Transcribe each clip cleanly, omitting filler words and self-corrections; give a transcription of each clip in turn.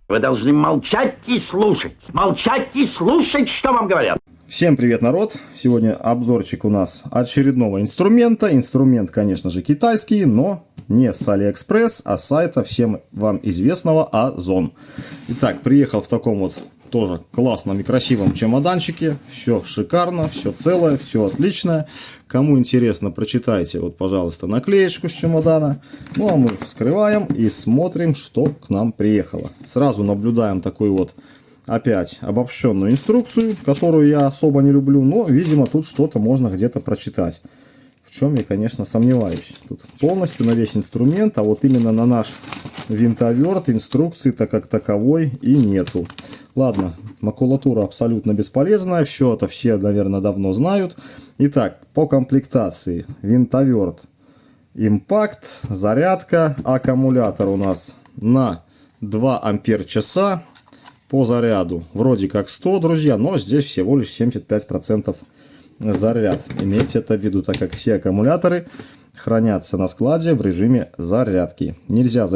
Вы должны молчать и слушать, что вам говорят. Всем привет, народ! Сегодня обзорчик у нас очередного инструмента. Инструмент, конечно же, китайский, но не с AliExpress, а с сайта всем вам известного Озон. Итак, приехал в таком вот тоже классном и красивом чемоданчике. Все шикарно, все целое, все отлично. Кому интересно, прочитайте, вот, пожалуйста, наклеечку с чемодана. Ну, а мы вскрываем и смотрим, что к нам приехало. Сразу наблюдаем такой вот опять обобщенную инструкцию, которую я особо не люблю, но, видимо, тут что-то можно где-то прочитать. В чем я, конечно, сомневаюсь. Тут полностью на весь инструмент, а вот именно на наш винтоверт инструкции-то как таковой и нету. Ладно, макулатура абсолютно бесполезная, все это все, наверное, давно знают. Итак, по комплектации. Винтоверт Impact, зарядка, аккумулятор у нас на 2 ампер-часа. По заряду вроде как 100, друзья, но здесь всего лишь 75% заряд. Имейте это в виду, так как все аккумуляторы хранятся на складе в режиме зарядки. Нельзя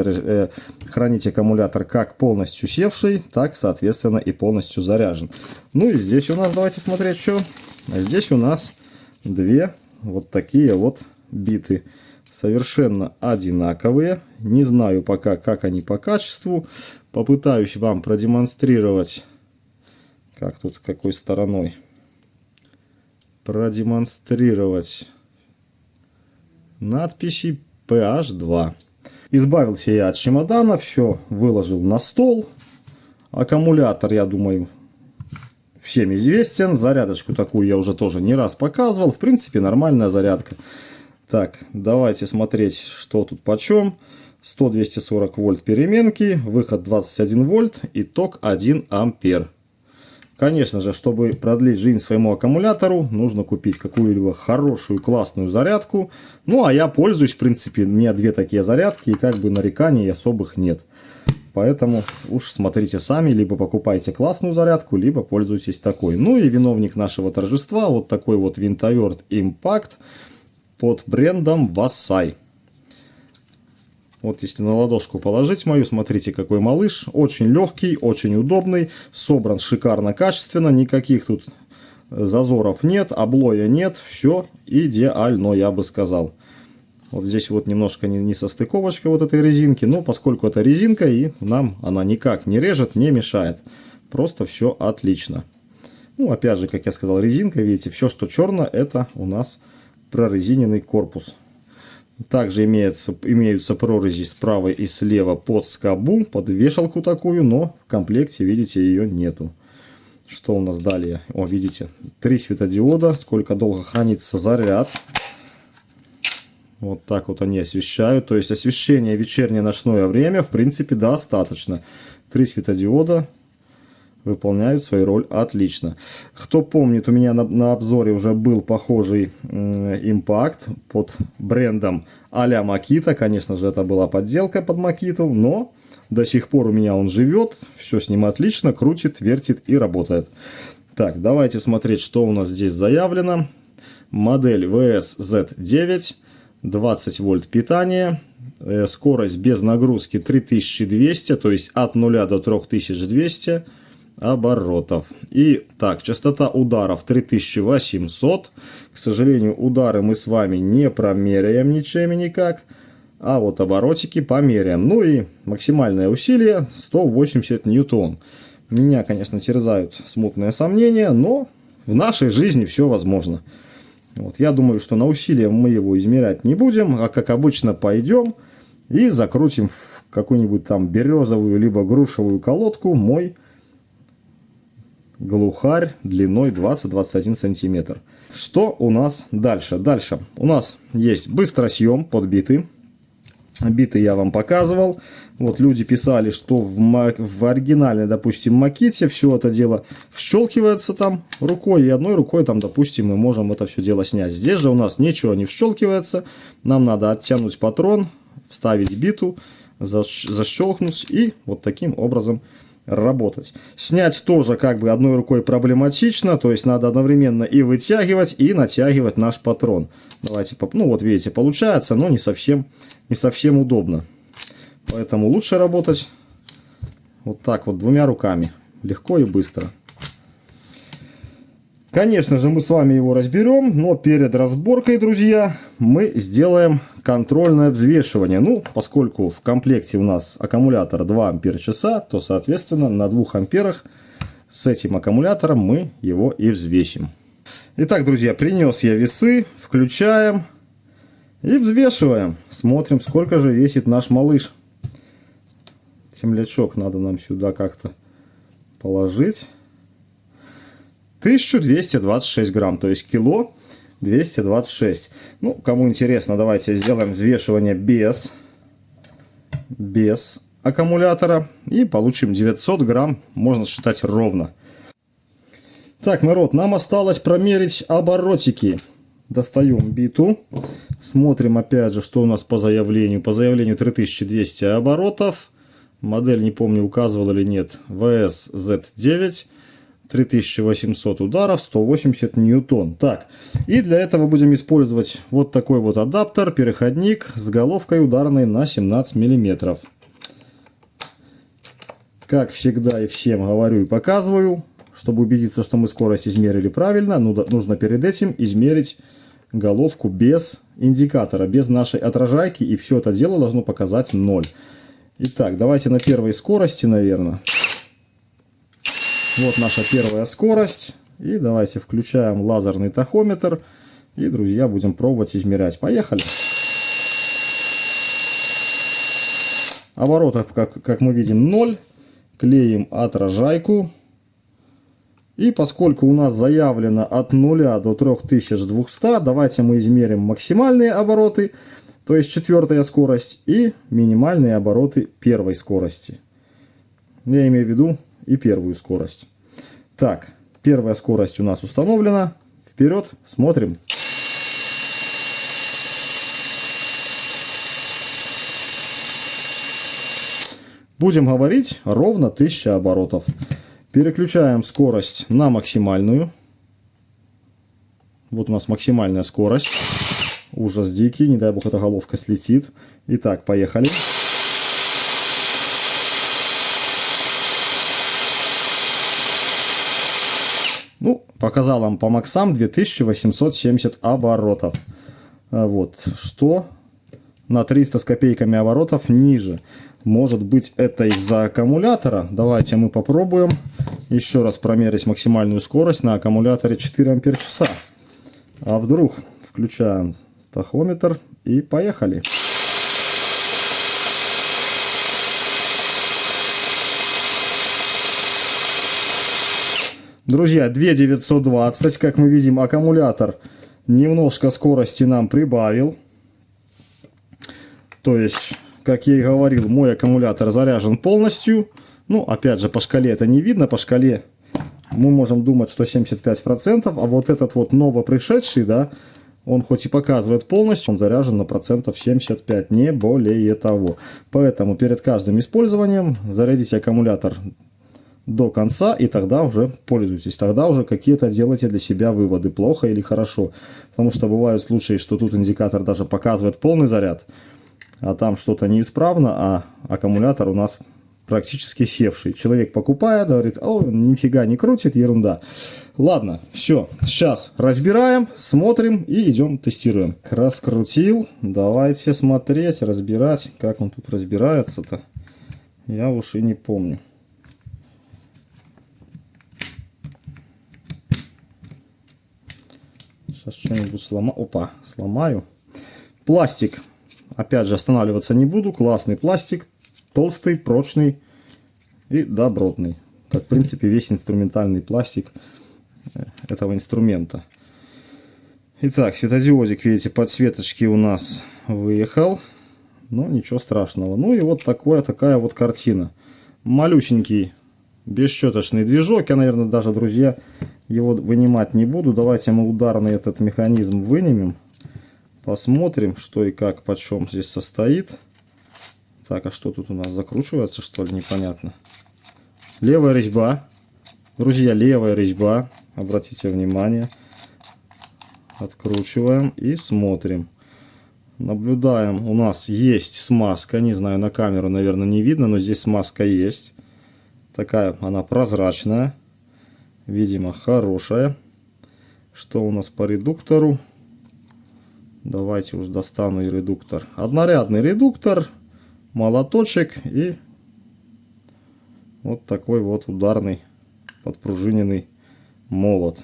хранить аккумулятор как полностью севший, так, соответственно, и полностью заряжен. Ну и здесь у нас, давайте смотреть, что. Здесь у нас две вот такие вот биты. Совершенно одинаковые. Не знаю пока, как они по качеству. Попытаюсь вам продемонстрировать, как тут, какой стороной. Продемонстрировать надписи PH2. Избавился я от чемодана, все выложил на стол. Аккумулятор, я думаю, всем известен. Зарядочку такую я уже тоже не раз показывал. В принципе, нормальная зарядка. Так, давайте смотреть, что тут почем. 100-240 вольт переменки, выход 21 вольт и ток 1 ампер. Конечно же, чтобы продлить жизнь своему аккумулятору, нужно купить какую-либо хорошую классную зарядку. Ну, а я пользуюсь, в принципе, у меня две такие зарядки, и как бы нареканий особых нет. Поэтому уж смотрите сами, либо покупайте классную зарядку, либо пользуйтесь такой. Ну и виновник нашего торжества, вот такой вот винтоверт Impact под брендом Vassai. Вот если на ладошку положить мою, смотрите, какой малыш. Очень легкий, очень удобный, собран шикарно, качественно, никаких тут зазоров нет, облоя нет, все идеально, я бы сказал. Вот здесь вот немножко не состыковочка вот этой резинки, но поскольку это резинка, и нам она никак не режет, не мешает. Просто все отлично. Ну, опять же, как я сказал, резинка, видите, все, что черное, это у нас прорезиненный корпус. Также имеются прорези справа и слева под скобу, под вешалку такую, но в комплекте, видите, ее нету. Что у нас далее? О, видите, 3 светодиода, сколько долго хранится заряд. Вот так вот они освещают. То есть освещение вечернее ночное время, в принципе, достаточно. 3 светодиода выполняют свою роль отлично. Кто помнит, у меня на обзоре уже был похожий Impact под брендом а-ля Makita. Конечно же, это была подделка под Makita, но до сих пор у меня он живет. Все с ним отлично, крутит, вертит и работает. Так, давайте смотреть, что у нас здесь заявлено. Модель VS-Z9, 20 вольт питания. Скорость без нагрузки 3200, то есть от 0 до 3200 оборотов. И так, частота ударов 3800. К сожалению, удары мы с вами не промеряем ничем и никак. А вот оборотики померяем. Ну и максимальное усилие 180 ньютон. Меня, конечно, терзают смутные сомнения, но в нашей жизни все возможно. Вот, я думаю, что на усилие мы его измерять не будем, а как обычно пойдем и закрутим в какую-нибудь там березовую либо грушевую колодку мой глухарь длиной 20-21 сантиметр. Что у нас дальше? Дальше у нас есть быстросъем под биты. Биты я вам показывал. Вот люди писали, что в оригинальной, допустим, Маките все это дело вщелкивается там рукой. И одной рукой там, допустим, мы можем это все дело снять. Здесь же у нас ничего не вщелкивается. Нам надо оттянуть патрон, вставить биту, защелкнуть и вот таким образом работать. Снять тоже как бы одной рукой проблематично, то есть надо одновременно и вытягивать, и натягивать наш патрон. Давайте, ну вот видите, получается, но не совсем удобно. Поэтому лучше работать Вот так вот, двумя руками. Легко и быстро. Конечно же, мы с вами его разберем, но перед разборкой, друзья, мы сделаем контрольное взвешивание. Ну, поскольку в комплекте у нас аккумулятор 2 ампер-часа, то, соответственно, на 2 амперах с этим аккумулятором мы его и взвесим. Итак, друзья, принес я весы, включаем и взвешиваем. Смотрим, сколько же весит наш малыш. Темлячок надо нам сюда как-то положить. 1226 грамм, то есть кило 226. Ну, кому интересно, давайте сделаем взвешивание без аккумулятора и получим 900 грамм, можно считать ровно. Так, народ, нам осталось промерить оборотики. Достаем биту, смотрим опять же, что у нас по заявлению. По заявлению 3200 оборотов, модель не помню, указывал или нет, VS-Z9. 3800 ударов, 180 ньютон. Так, и для этого будем использовать вот такой вот адаптер, переходник с головкой ударной на 17 мм. Как всегда и всем говорю и показываю, чтобы убедиться, что мы скорость измерили правильно, нужно перед этим измерить головку без индикатора, без нашей отражайки, и все это дело должно показать 0. Итак, давайте на первой скорости, наверное. Вот наша первая скорость. И давайте включаем лазерный тахометр. И, друзья, будем пробовать измерять. Поехали. Оборотов, как мы видим, 0. Клеим отражайку. И поскольку у нас заявлено от 0 до 3200, давайте мы измерим максимальные обороты, то есть 4-я скорость, и минимальные обороты 1-й скорости. Я имею в виду и 1-ю скорость. Так, 1-я скорость у нас установлена. Вперед, смотрим. Будем говорить ровно 1000 оборотов. Переключаем скорость на максимальную. Вот у нас максимальная скорость. Ужас дикий, не дай бог эта головка слетит. Итак, поехали. Ну, показал вам по максам 2870 оборотов. Вот, что на 300 с копейками оборотов ниже. Может быть, это из-за аккумулятора. Давайте мы попробуем еще раз промерить максимальную скорость на аккумуляторе 4 ампер-часа. А вдруг? Включаем тахометр и поехали. Друзья, 2920, как мы видим, аккумулятор немножко скорости нам прибавил. То есть, как я и говорил, мой аккумулятор заряжен полностью. Ну, опять же, по шкале это не видно. По шкале мы можем думать, что 75%. А вот этот вот новопришедший, да, он хоть и показывает полностью, он заряжен на процентов 75, не более того. Поэтому перед каждым использованием зарядите аккумулятор до конца, и тогда уже пользуйтесь. Тогда уже какие-то делайте для себя выводы, плохо или хорошо. Потому что бывают случаи, что тут индикатор даже показывает полный заряд, а там что-то неисправно, а аккумулятор у нас практически севший. Человек покупает, говорит: о, нифига не крутит, ерунда. Ладно, все, сейчас разбираем, смотрим и идем тестируем. Раскрутил, давайте смотреть, разбирать. Как он тут разбирается-то, я уж и не помню. Сейчас что-нибудь сломаю. Опа, сломаю. Пластик. Опять же, останавливаться не буду. Классный пластик. Толстый, прочный и добротный. Как, в принципе, весь инструментальный пластик этого инструмента. Итак, светодиодик, видите, подсветочки у нас выехал. Но ничего страшного. Ну и вот такая вот картина. Малюсенький бесщеточный движок. Я, наверное, даже, друзья, его вынимать не буду. Давайте мы ударный этот механизм вынимем. Посмотрим, что и как, почем здесь состоит. Так, а что тут у нас закручивается, что ли? Непонятно. Левая резьба. Друзья, левая резьба. Обратите внимание. Откручиваем и смотрим. Наблюдаем. У нас есть смазка. Не знаю, на камеру, наверное, не видно, но здесь смазка есть. Такая она прозрачная. Видимо, хорошая. Что у нас по редуктору? Давайте уж достану и редуктор. Однорядный редуктор, молоточек и вот такой вот ударный подпружиненный молот.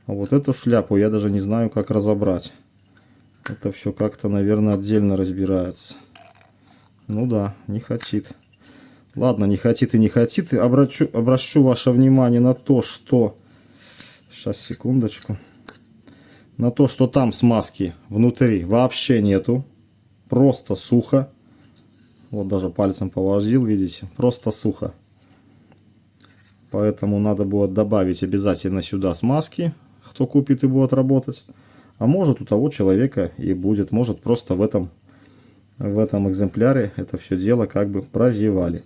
А вот эту шляпу я даже не знаю, как разобрать. Это все как-то, наверное, отдельно разбирается. Ну да, не хочет. Ладно, не хочет и не хочет. Обращу ваше внимание на то, что... Сейчас, секундочку. На то, что там смазки внутри вообще нету. Просто сухо. Вот даже пальцем повозил, видите. Просто сухо. Поэтому надо будет добавить обязательно сюда смазки. Кто купит и будет работать. А может у того человека и будет. Может просто в этом экземпляре это все дело как бы прозевали.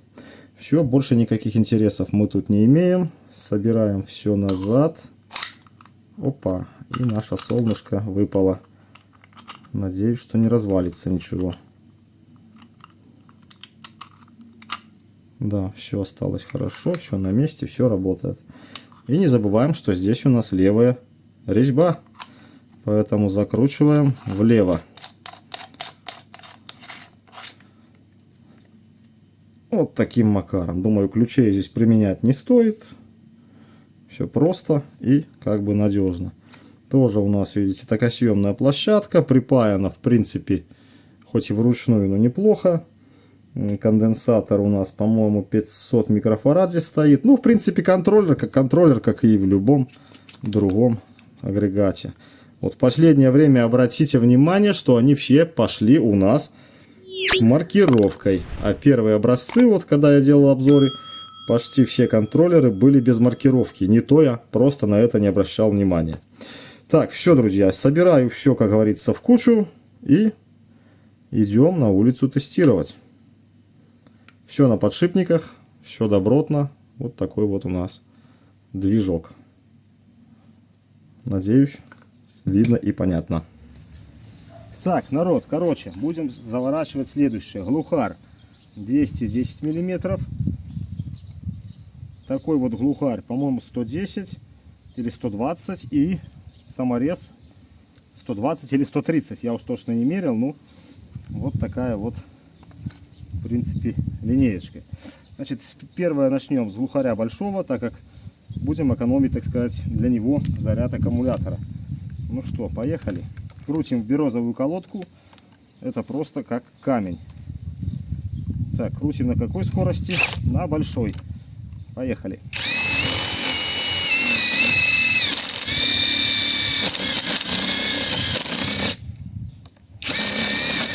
Все, больше никаких интересов мы тут не имеем. Собираем все назад. Опа, и наше солнышко выпало. Надеюсь, что не развалится ничего. Да, все осталось хорошо, все на месте, все работает. И не забываем, что здесь у нас левая резьба. Поэтому закручиваем влево. Вот таким макаром. Думаю, ключей здесь применять не стоит. Все просто и как бы надежно. Тоже у нас, видите, токосъемная площадка. Припаяна, в принципе, хоть и вручную, но неплохо. Конденсатор у нас, по-моему, 500 микрофарад здесь стоит. Ну, в принципе, контроллер, как и в любом другом агрегате. Вот в последнее время обратите внимание, что они все пошли у нас с маркировкой. А первые образцы, вот когда я делал обзоры, почти все контроллеры были без маркировки. Не то я просто на это не обращал внимания. Так, все, друзья, собираю все, как говорится, в кучу и идем на улицу тестировать. Все на подшипниках, все добротно. Вот такой вот у нас движок. Надеюсь, видно и понятно. Так, народ, короче, будем заворачивать следующее. Глухарь 210 миллиметров. Такой вот глухарь, по-моему, 110 или 120. И саморез 120 или 130. Я уж точно не мерил. Ну, вот такая вот, в принципе, линеечка. Значит, первое начнем с глухаря большого, так как будем экономить, так сказать, для него заряд аккумулятора. Ну что, поехали. Крутим в березовую колодку. Это просто как камень. Так, крутим на какой скорости? На большой. Поехали.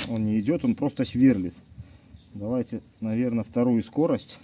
Он не идет, он просто сверлит. Давайте, наверное, вторую скорость.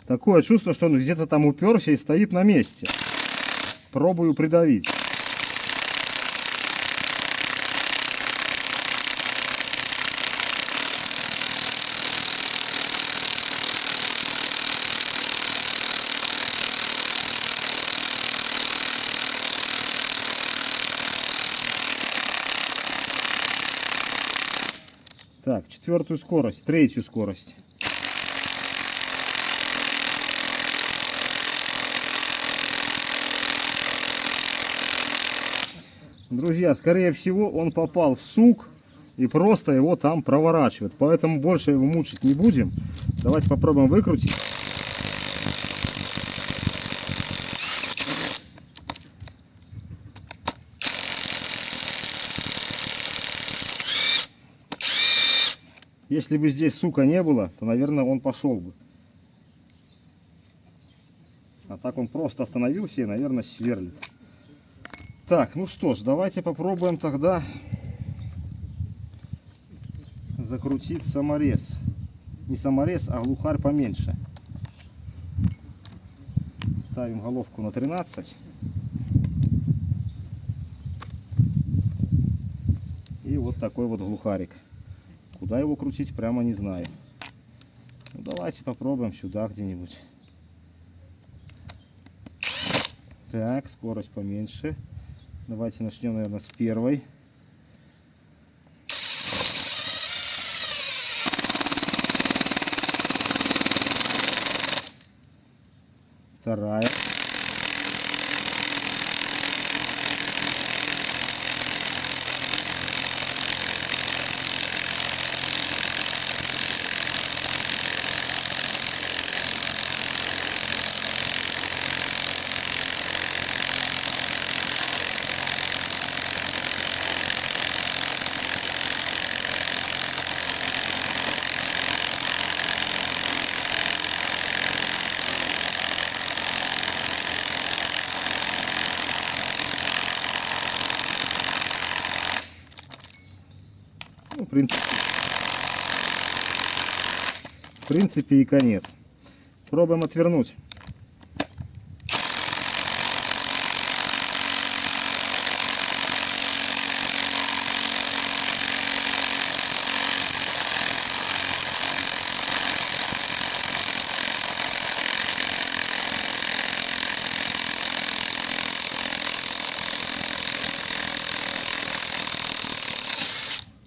Такое чувство, что он где-то там уперся и стоит на месте. Пробую придавить. Так, четвертую скорость, третью скорость. Друзья, скорее всего, он попал в сук и просто его там проворачивает. Поэтому больше его мучить не будем. Давайте попробуем выкрутить. Если бы здесь сука не было, то, наверное, он пошел бы. А так он просто остановился и, наверное, сверлит. Так, ну что ж, давайте попробуем тогда закрутить саморез. Не саморез, а глухарь поменьше. Ставим головку на 13. И вот такой вот глухарик. Куда его крутить, прямо не знаю. Ну, давайте попробуем сюда где-нибудь. Так, скорость поменьше. Давайте начнем, наверное, с первой. Вторая. Ну, в принципе и конец. Пробуем отвернуть.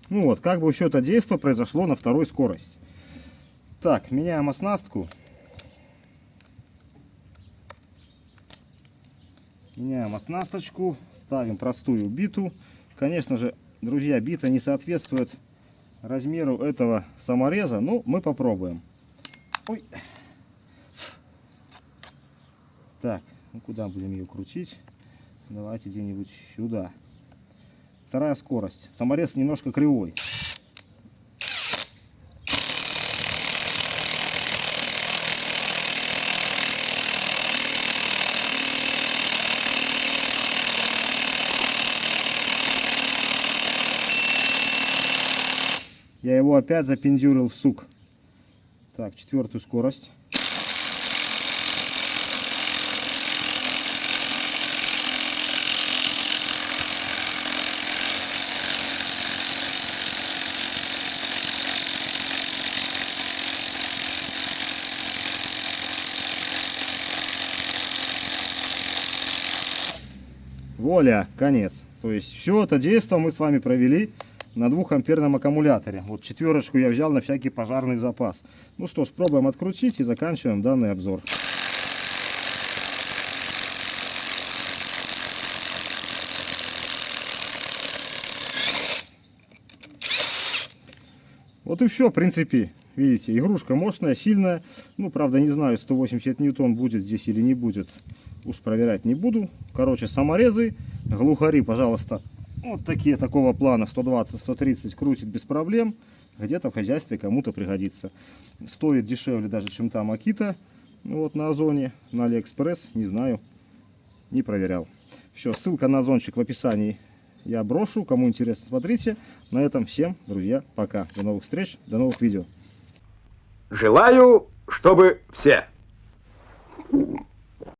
Ну вот, как бы все это действие произошло на второй скорости. Так, меняем оснастку. Меняем оснасточку, ставим простую биту. Конечно же, друзья, бита не соответствует размеру этого самореза, но мы попробуем. Ой. Так, ну куда будем ее крутить? Давайте где-нибудь сюда. Вторая скорость. Саморез немножко кривой. Я его опять запендюрил в сук. Так, четвертую скорость. Воля, конец. То есть все это действие мы с вами провели на 2-амперном аккумуляторе. Вот четверочку я взял на всякий пожарный запас. Ну что ж, пробуем открутить и заканчиваем данный обзор. Вот и все, в принципе. Видите, игрушка мощная, сильная. Ну, правда, не знаю, 180 ньютон будет здесь или не будет. Уж проверять не буду. Короче, саморезы, глухари, пожалуйста, вот такие, такого плана, 120-130 крутит без проблем. Где-то в хозяйстве кому-то пригодится. Стоит дешевле даже, чем там Акита. Вот на Озоне, на Алиэкспресс, не знаю, не проверял. Все, ссылка на Озончик в описании я брошу. Кому интересно, смотрите. На этом всем, друзья, пока. До новых встреч, до новых видео. Желаю, чтобы все.